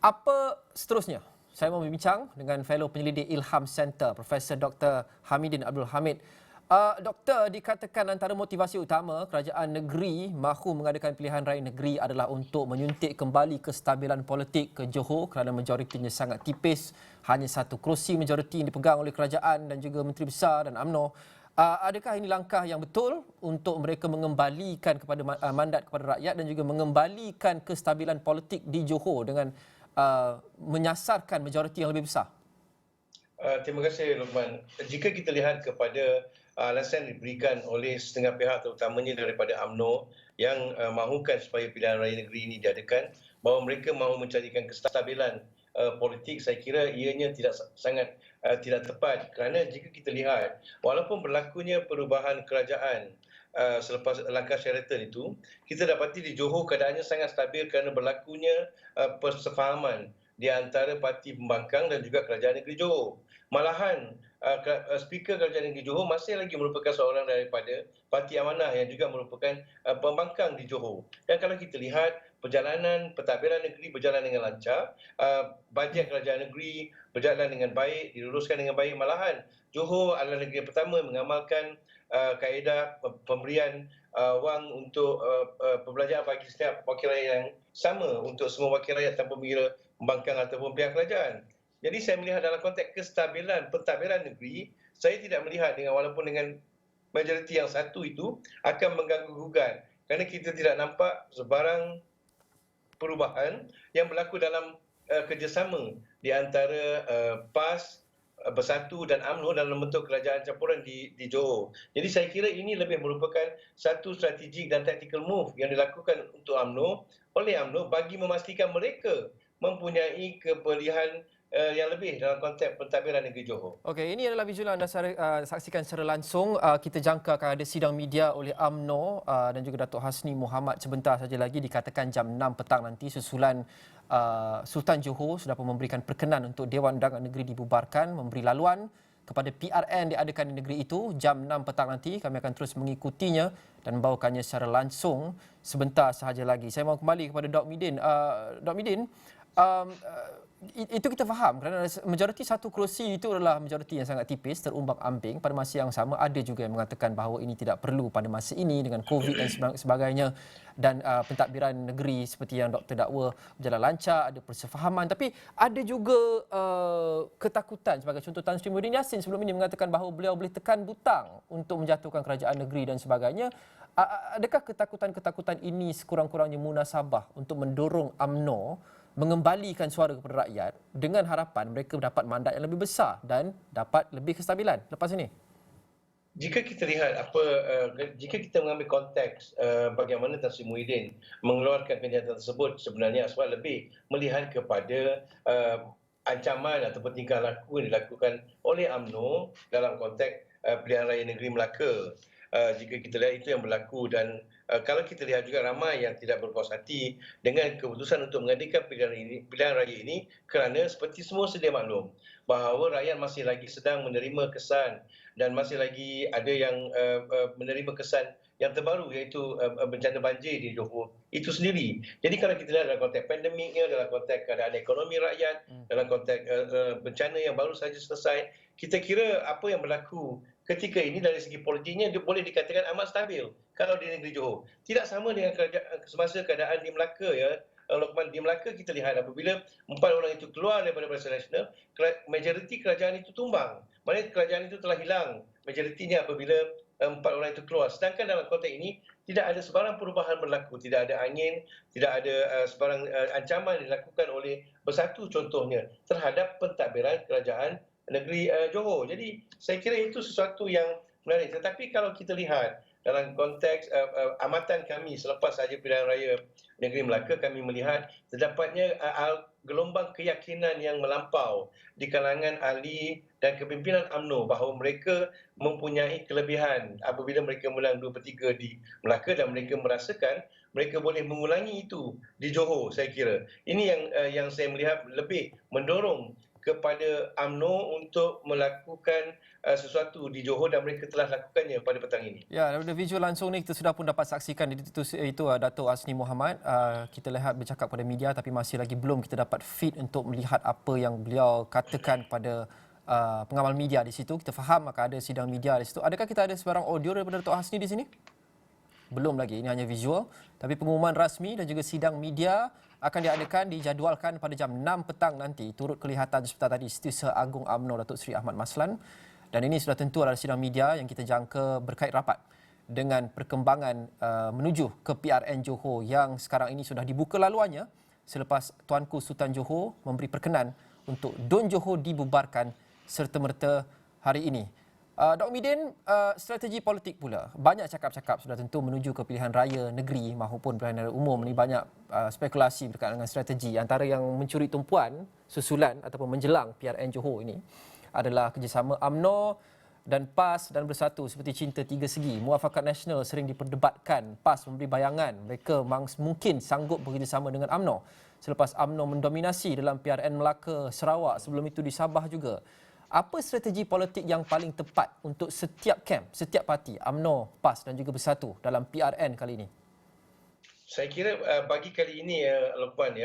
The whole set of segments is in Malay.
Apa seterusnya? Saya mau berbincang dengan fellow penyelidik Ilham Center, Profesor Dr. Hamidin Abdul Hamid. Doktor, dikatakan antara motivasi utama kerajaan negeri mahu mengadakan pilihan raya negeri adalah untuk menyuntik kembali kestabilan politik ke Johor kerana majoritinya sangat tipis. Hanya satu kerusi majoriti yang dipegang oleh kerajaan dan juga Menteri Besar dan UMNO. Adakah ini langkah yang betul untuk mereka mengembalikan kepada mandat kepada rakyat dan juga mengembalikan kestabilan politik di Johor dengan menyasarkan majoriti yang lebih besar? Terima kasih Luqman. Jika kita lihat kepada alasan diberikan oleh setengah pihak terutamanya daripada UMNO yang mahukan supaya pilihan raya negeri ini diadakan, bahawa mereka mahu mencarikan kestabilan politik, saya kira ianya tidak tepat, kerana jika kita lihat walaupun berlakunya perubahan kerajaan selepas langkah Sheraton itu, kita dapati di Johor keadaannya sangat stabil kerana berlakunya persefahaman di antara parti pembangkang dan juga kerajaan negeri Johor. Malahan Speaker Kerajaan Negeri Johor masih lagi merupakan seorang daripada Parti Amanah yang juga merupakan pembangkang di Johor. Dan kalau kita lihat perjalanan pentadbiran negeri berjalan dengan lancar, bajet kerajaan negeri berjalan dengan baik, diluluskan dengan baik. Malahan Johor adalah negeri pertama yang mengamalkan kaedah pemberian wang untuk perbelanjaan bagi setiap wakil rakyat yang sama untuk semua wakil rakyat tanpa mengira pembangkang ataupun pihak kerajaan. Jadi saya melihat dalam konteks kestabilan pentadbiran negeri, saya tidak melihat walaupun dengan majoriti yang satu itu akan mengganggu gugat. Kerana kita tidak nampak sebarang perubahan yang berlaku dalam kerjasama di antara PAS, Bersatu dan UMNO dalam bentuk kerajaan campuran di Johor. Jadi saya kira ini lebih merupakan satu strategik dan tactical move yang dilakukan untuk UMNO oleh UMNO bagi memastikan mereka mempunyai kebolehan yang lebih dalam konteks pentadbiran negeri Johor. Okey, ini adalah visual anda saksikan secara langsung. Kita jangka akan ada sidang media oleh UMNO dan juga Datuk Hasni Mohamad sebentar saja lagi, dikatakan jam 6 petang nanti, susulan Sultan Johor sudah pun memberikan perkenan untuk Dewan Undangan Negeri dibubarkan, memberi laluan kepada PRN diadakan di negeri itu jam 6 petang nanti. Kami akan terus mengikutinya dan membawakannya secara langsung sebentar sahaja lagi. Saya mahu kembali kepada Dr. Midin. Dr. Midin, itu kita faham kerana majoriti satu kerusi itu adalah majoriti yang sangat tipis, terumbang-ambing. Pada masa yang sama ada juga yang mengatakan bahawa ini tidak perlu pada masa ini dengan COVID dan sebagainya, dan pentadbiran negeri seperti yang doktor dakwa berjalan lancar, ada persefahaman. Tapi ada juga ketakutan, sebagai contoh Tan Sri Muhyiddin Yassin sebelum ini mengatakan bahawa beliau boleh tekan butang untuk menjatuhkan kerajaan negeri dan sebagainya. Adakah ketakutan-ketakutan ini sekurang-kurangnya munasabah untuk mendorong UMNO mengembalikan suara kepada rakyat dengan harapan mereka dapat mandat yang lebih besar dan dapat lebih kestabilan lepas ini? Jika kita lihat jika kita mengambil konteks bagaimana Tan Sri Muhyiddin mengeluarkan kenyataan tersebut, sebenarnya sebab lebih melihat kepada ancaman ataupun tingkah laku yang dilakukan oleh UMNO dalam konteks pilihan raya negeri Melaka. Jika kita lihat itu yang berlaku, dan kalau kita lihat juga ramai yang tidak berpuas hati dengan keputusan untuk mengadakan pilihan raya ini, kerana seperti semua sedia maklum bahawa rakyat masih lagi sedang menerima kesan dan masih lagi ada yang menerima kesan yang terbaru, iaitu bencana banjir di Johor itu sendiri. Jadi kalau kita lihat dalam konteks pandemiknya, dalam konteks keadaan ekonomi rakyat, dalam konteks bencana yang baru saja selesai, kita kira apa yang berlaku ketika ini dari segi politiknya boleh dikatakan amat stabil kalau di negeri Johor. Tidak sama dengan semasa keadaan di Melaka, ya. Luqman, di Melaka kita lihat apabila 4 orang itu keluar daripada Barisan Nasional, majoriti kerajaan itu tumbang. Maknanya kerajaan itu telah hilang majoritinya apabila 4 orang itu keluar. Sedangkan dalam konteks ini tidak ada sebarang perubahan berlaku, tidak ada angin, tidak ada sebarang ancaman dilakukan oleh Bersatu contohnya terhadap pentadbiran kerajaan negeri Johor. Jadi saya kira itu sesuatu yang menarik. Tetapi kalau kita lihat dalam konteks amatan kami selepas saja pilihan raya negeri Melaka, kami melihat terdapatnya gelombang keyakinan yang melampau di kalangan ahli dan kepimpinan UMNO bahawa mereka mempunyai kelebihan apabila mereka menang 2/3 di Melaka, dan mereka merasakan mereka boleh mengulangi itu di Johor. Saya kira ini yang saya melihat lebih mendorong kepada UMNO untuk melakukan sesuatu di Johor dan mereka telah lakukannya pada petang ini. Ya, daripada visual langsung ni kita sudah pun dapat saksikan itu Dato' Hasni Mohamad. Kita lihat bercakap pada media tapi masih lagi belum kita dapat feed untuk melihat apa yang beliau katakan kepada pengamal media di situ. Kita faham akan ada sidang media di situ. Adakah kita ada sebarang audio daripada Dato' Hasni di sini? Belum lagi, ini hanya visual. Tapi pengumuman rasmi dan juga sidang media akan diadakan, dijadualkan pada jam 6 petang nanti. Turut kelihatan seperti tadi Setiausaha Agung UMNO Datuk Seri Ahmad Maslan. Dan ini sudah tentu adalah sidang media yang kita jangka berkait rapat dengan perkembangan menuju ke PRN Johor yang sekarang ini sudah dibuka laluannya selepas Tuanku Sultan Johor memberi perkenan untuk Dun Johor dibubarkan serta-merta hari ini. Dr. Midin, strategi politik pula. Banyak cakap-cakap sudah tentu menuju ke pilihan raya negeri maupun pilihan raya umum. Ini banyak spekulasi berkaitan dengan strategi. Antara yang mencuri tumpuan susulan ataupun menjelang PRN Johor ini adalah kerjasama UMNO dan PAS dan Bersatu seperti cinta tiga segi. Muafakat Nasional sering diperdebatkan. PAS memberi bayangan mereka mungkin sanggup bekerjasama dengan UMNO selepas UMNO mendominasi dalam PRN Melaka, Sarawak, sebelum itu di Sabah juga. Apa strategi politik yang paling tepat untuk setiap kamp, setiap parti, UMNO, PAS dan juga Bersatu dalam PRN kali ini? Saya kira bagi kali ini, Lokman,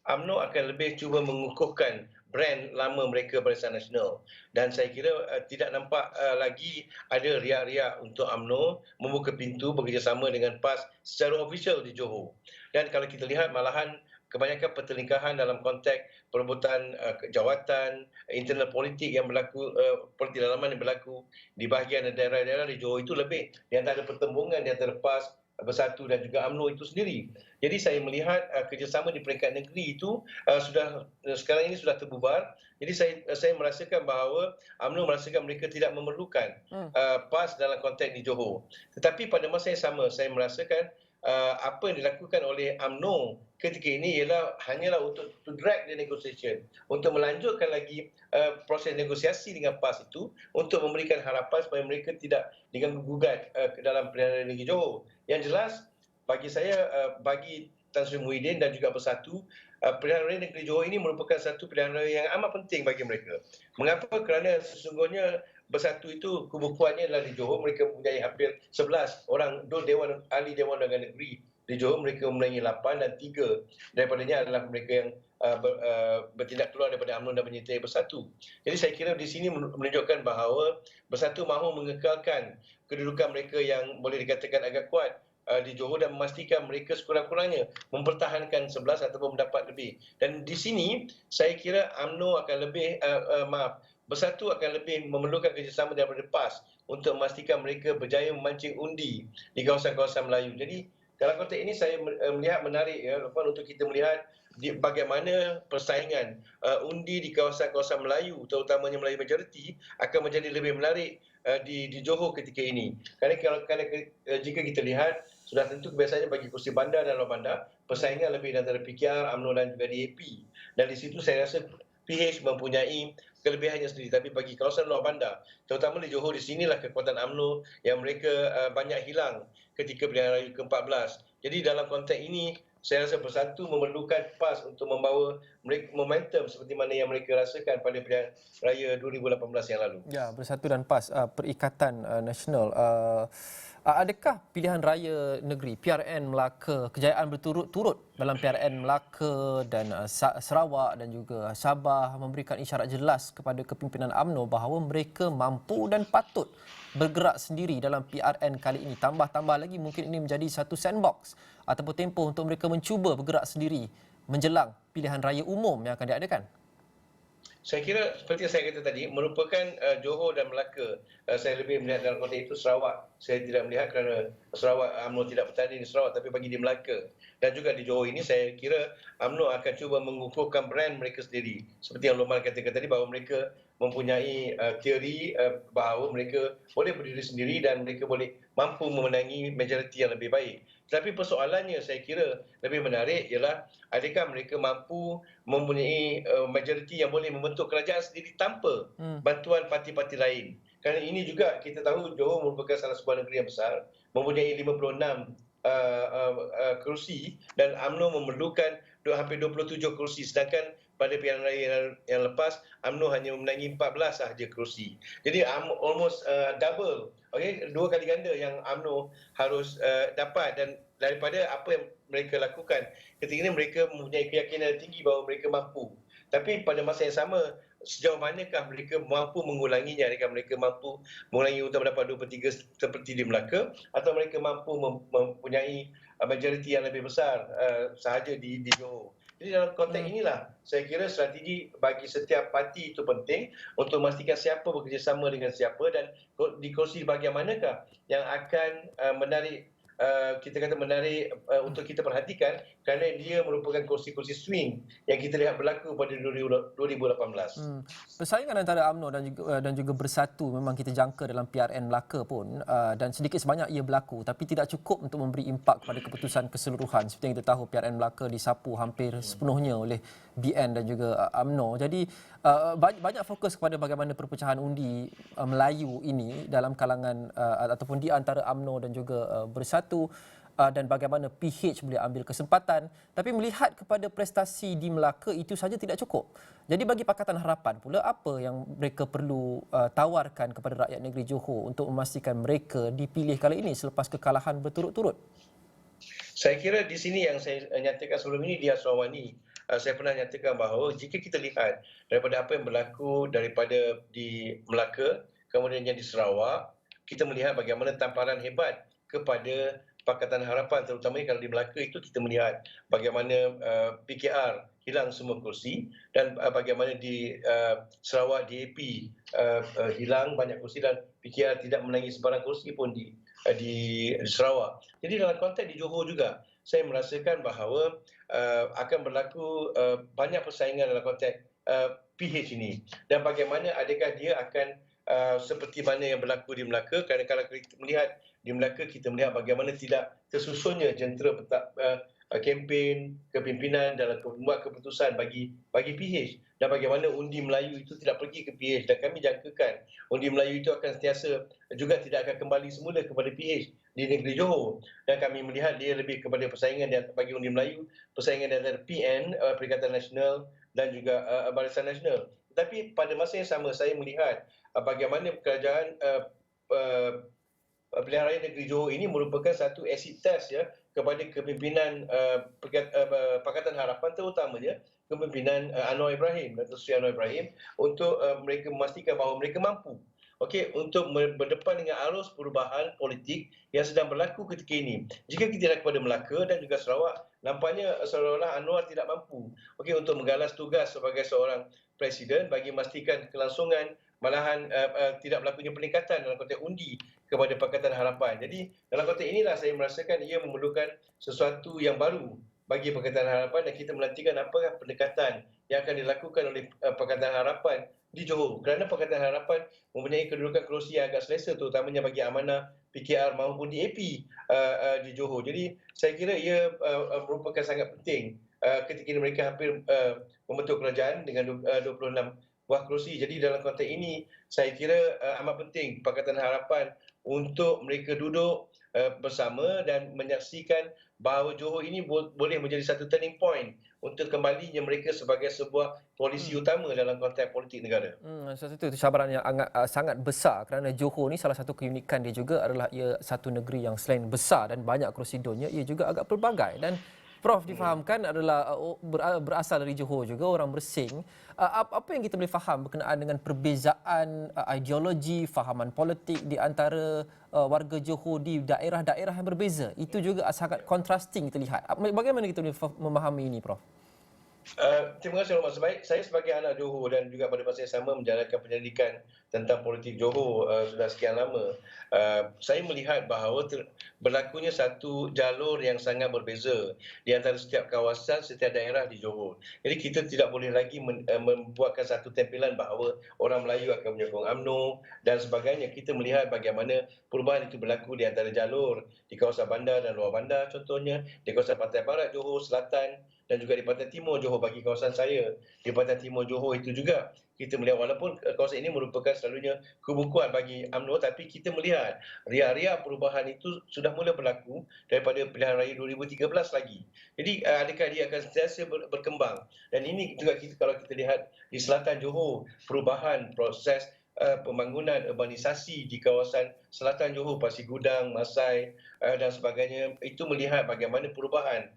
UMNO akan lebih cuba mengukuhkan brand lama mereka Barisan Nasional. Dan saya kira tidak nampak lagi ada riak-riak untuk UMNO membuka pintu bekerjasama dengan PAS secara ofisial di Johor. Dan kalau kita lihat malahan kebanyakan pertelingkahan dalam konteks perebutan jawatan, internal politik yang berlaku, politik dalaman yang berlaku di bahagian daerah-daerah di Johor itu lebih di antara pertembungan di antara PAS, Bersatu dan juga UMNO itu sendiri. Jadi saya melihat kerjasama di peringkat negeri itu sekarang ini sudah terbubar. Jadi saya merasakan bahawa UMNO merasakan mereka tidak memerlukan PAS dalam konteks di Johor. Tetapi pada masa yang sama saya merasakan apa yang dilakukan oleh UMNO ketika ini hanyalah untuk to drag the negotiation, untuk melanjutkan lagi proses negosiasi dengan PAS itu untuk memberikan harapan supaya mereka tidak diganggu-gugat ke dalam pilihan raya negeri Johor. Yang jelas bagi saya, bagi Tan Sri Muhyiddin dan juga Bersatu, pilihan raya negeri Johor ini merupakan satu pilihan raya yang amat penting bagi mereka. Mengapa? Kerana sesungguhnya Bersatu itu kubu kuatnya adalah di Johor. Mereka mempunyai hampir 11 orang ahli Dewan Undangan Negeri di Johor. Mereka mempunyai 8 dan 3 daripadanya adalah mereka yang bertindak keluar daripada UMNO dan menyertai Bersatu. Jadi saya kira di sini menunjukkan bahawa Bersatu mahu mengekalkan kedudukan mereka yang boleh dikatakan agak kuat di Johor dan memastikan mereka sekurang-kurangnya mempertahankan 11 ataupun mendapat lebih. Dan di sini saya kira UMNO akan lebih Bersatu akan lebih memerlukan kerjasama daripada PAS untuk memastikan mereka berjaya memancing undi di kawasan-kawasan Melayu. Jadi dalam konteks ini saya melihat menarik untuk kita melihat bagaimana persaingan undi di kawasan-kawasan Melayu, terutamanya Melayu majoriti, akan menjadi lebih menarik di Johor ketika ini. Kerana jika kita lihat, sudah tentu kebiasaannya bagi kursi bandar dan luar bandar, persaingan lebih antara PKR, UMNO dan juga DAP. Dan di situ saya rasa PH mempunyai kelebihannya sendiri. Tapi bagi kawasan luar bandar, terutama di Johor, di sinilah kekuatan UMNO yang mereka banyak hilang ketika pilihan raya ke-14. Jadi dalam konteks ini, saya rasa Bersatu memerlukan PAS untuk membawa momentum seperti mana yang mereka rasakan pada pilihan raya 2018 yang lalu. Ya, Bersatu dan PAS, Perikatan Nasional. Adakah pilihan raya negeri PRN Melaka, kejayaan berturut-turut dalam PRN Melaka dan Sarawak dan juga Sabah memberikan isyarat jelas kepada kepimpinan UMNO bahawa mereka mampu dan patut bergerak sendiri dalam PRN kali ini? Tambah-tambah lagi mungkin ini menjadi satu sandbox ataupun tempoh untuk mereka mencuba bergerak sendiri menjelang pilihan raya umum yang akan diadakan. Saya kira seperti yang saya kata tadi, merupakan Johor dan Melaka. Saya lebih melihat dalam konteks itu Sarawak. Saya tidak melihat kerana Sarawak, UMNO tidak bertanding di Sarawak, tapi bagi di Melaka. Dan juga di Johor ini saya kira UMNO akan cuba mengukuhkan brand mereka sendiri. Seperti yang Lomal katakan tadi, bahawa mereka mempunyai teori bahawa mereka boleh berdiri sendiri dan mereka boleh mampu memenangi majoriti yang lebih baik. Tetapi persoalannya saya kira lebih menarik ialah adakah mereka mampu mempunyai majoriti yang boleh membentuk kerajaan sendiri tanpa bantuan parti-parti lain. Kerana ini juga kita tahu Johor merupakan salah sebuah negeri yang besar, mempunyai 56 kerusi dan UMNO memerlukan hampir 27 kerusi, sedangkan pada pilihan raya yang lepas UMNO hanya memenangi 14 sahaja kerusi. Jadi almost double, okey, 2 kali ganda yang UMNO harus dapat, dan daripada apa yang mereka lakukan ketika ini mereka mempunyai keyakinan tinggi bahawa mereka mampu. Tapi pada masa yang sama, sejauh manakah mereka mampu mengulanginya? Adakah mereka mampu mengulangi untuk mendapat 2/3 seperti di Melaka, atau mereka mampu mempunyai majoriti yang lebih besar sahaja di Johor? Jadi dalam konteks inilah saya kira strategi bagi setiap parti itu penting untuk memastikan siapa bekerjasama dengan siapa, dan di kursi bahagian manakah yang akan menarik untuk kita perhatikan, kerana dia merupakan kursi-kursi swing yang kita lihat berlaku pada 2018. Persaingan antara UMNO dan juga Bersatu memang kita jangka dalam PRN Melaka pun, dan sedikit sebanyak ia berlaku, tapi tidak cukup untuk memberi impak kepada keputusan keseluruhan. Seperti yang kita tahu, PRN Melaka disapu hampir sepenuhnya oleh BN dan juga UMNO. Jadi banyak fokus kepada bagaimana perpecahan undi Melayu ini dalam kalangan ataupun di antara UMNO dan juga Bersatu, dan bagaimana PH boleh ambil kesempatan, tapi melihat kepada prestasi di Melaka itu saja tidak cukup. Jadi bagi Pakatan Harapan pula, apa yang mereka perlu tawarkan kepada rakyat negeri Johor untuk memastikan mereka dipilih kali ini selepas kekalahan berturut-turut? Saya kira di sini yang saya nyatakan sebelum ini di Asrawani, saya pernah nyatakan bahawa jika kita lihat daripada apa yang berlaku daripada di Melaka, kemudian yang di Sarawak, kita melihat bagaimana tamparan hebat kepada Pakatan Harapan, terutamanya kalau di Melaka itu kita melihat bagaimana PKR hilang semua kursi, dan bagaimana di Sarawak DAP hilang banyak kursi, dan PKR tidak menangi sebarang kursi pun di Sarawak. Jadi dalam konteks di Johor juga, saya merasakan bahawa akan berlaku banyak persaingan dalam konteks PH ini, dan bagaimana adakah dia akan seperti mana yang berlaku di Melaka, kerana kalau kita melihat di Melaka, kita melihat bagaimana tidak tersusunnya jentera kempen kepimpinan dalam membuat keputusan bagi PH, dan bagaimana undi Melayu itu tidak pergi ke PH, dan kami jangkakan undi Melayu itu akan sentiasa juga tidak akan kembali semula kepada PH di negeri Johor, dan kami melihat dia lebih kepada persaingan bagi undi Melayu, persaingan antara PN, Perikatan Nasional, dan juga Barisan Nasional. Tetapi pada masa yang sama saya melihat bagaimana kerajaan pilihan raya negeri Johor ini merupakan satu acid test ya kepada kepimpinan Pakatan Harapan, terutamanya kepimpinan Anwar Ibrahim, Datuk Seri Anwar Ibrahim, untuk mereka memastikan bahawa mereka mampu untuk berdepan dengan arus perubahan politik yang sedang berlaku ketika ini. Jika kita lihat kepada Melaka dan juga Sarawak, nampaknya seolah-olah Anwar tidak mampu untuk menggalas tugas sebagai seorang presiden bagi memastikan kelangsungan, malahan tidak berlakunya peningkatan dalam konteks undi kepada Pakatan Harapan. Jadi dalam konteks inilah saya merasakan ia memerlukan sesuatu yang baru bagi Pakatan Harapan, dan kita menantikan apakah pendekatan yang akan dilakukan oleh Pakatan Harapan di Johor, kerana Pakatan Harapan mempunyai kedudukan kerusi yang agak selesa, terutamanya bagi amanah PKR maupun DAP di Johor. Jadi saya kira ia merupakan sangat penting ketika ini mereka hampir membentuk kerajaan dengan 26 buah kerusi. Jadi dalam konteks ini saya kira amat penting Pakatan Harapan untuk mereka duduk bersama dan menyaksikan bahawa Johor ini boleh menjadi satu turning point untuk kembalinya mereka sebagai sebuah polisi utama dalam konteks politik negara. Satu cabaran yang sangat besar, kerana Johor ni salah satu keunikan dia juga adalah ia satu negeri yang selain besar dan banyak kerusi dunia, ia juga agak pelbagai. Dan Prof difahamkan adalah berasal dari Johor juga, orang Bersing. Apa yang kita boleh faham berkenaan dengan perbezaan ideologi, fahaman politik di antara warga Johor di daerah-daerah yang berbeza? Itu juga sangat contrasting kita lihat. Bagaimana kita boleh memahami ini, Prof? Terima kasih Rahmat. Saya sebagai anak Johor dan juga pada masa yang sama menjalankan penyelidikan tentang politik Johor sudah sekian lama, saya melihat bahawa berlakunya satu jalur yang sangat berbeza di antara setiap kawasan, setiap daerah di Johor. Jadi kita tidak boleh lagi membuatkan satu tempilan bahawa orang Melayu akan menyokong UMNO dan sebagainya. Kita melihat bagaimana perubahan itu berlaku di antara jalur di kawasan bandar dan luar bandar, contohnya di kawasan pantai barat Johor, selatan dan juga di pantai timur Johor bagi kawasan saya. Di pantai timur Johor itu juga kita melihat walaupun kawasan ini merupakan selalunya kubu kuat bagi UMNO, tapi kita melihat ria-ria perubahan itu sudah mula berlaku daripada pilihan raya 2013 lagi. Jadi adakah dia akan sentiasa berkembang, dan ini juga kita kalau kita lihat di selatan Johor, perubahan proses pembangunan urbanisasi di kawasan selatan Johor, Pasir Gudang, Masai dan sebagainya, itu melihat bagaimana perubahan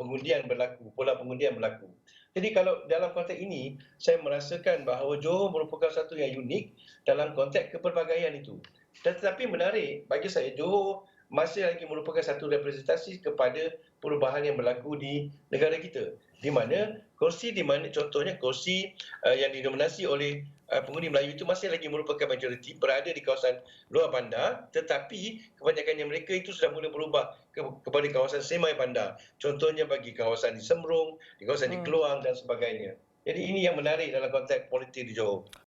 pengundian berlaku, pola pengundian berlaku. Jadi kalau dalam konteks ini, saya merasakan bahawa Johor merupakan satu yang unik dalam konteks kepelbagaian itu. Tetapi menarik bagi saya, Johor masih lagi merupakan satu representasi kepada perubahan yang berlaku di negara kita. Di mana contohnya kursi yang didominasi oleh pengundi Melayu itu masih lagi merupakan majoriti berada di kawasan luar bandar, tetapi kebanyakannya mereka itu sudah mula berubah kepada kawasan semai bandar. Contohnya bagi kawasan di Semrung, di kawasan di Keluang dan sebagainya. Jadi ini yang menarik dalam konteks politik di Johor.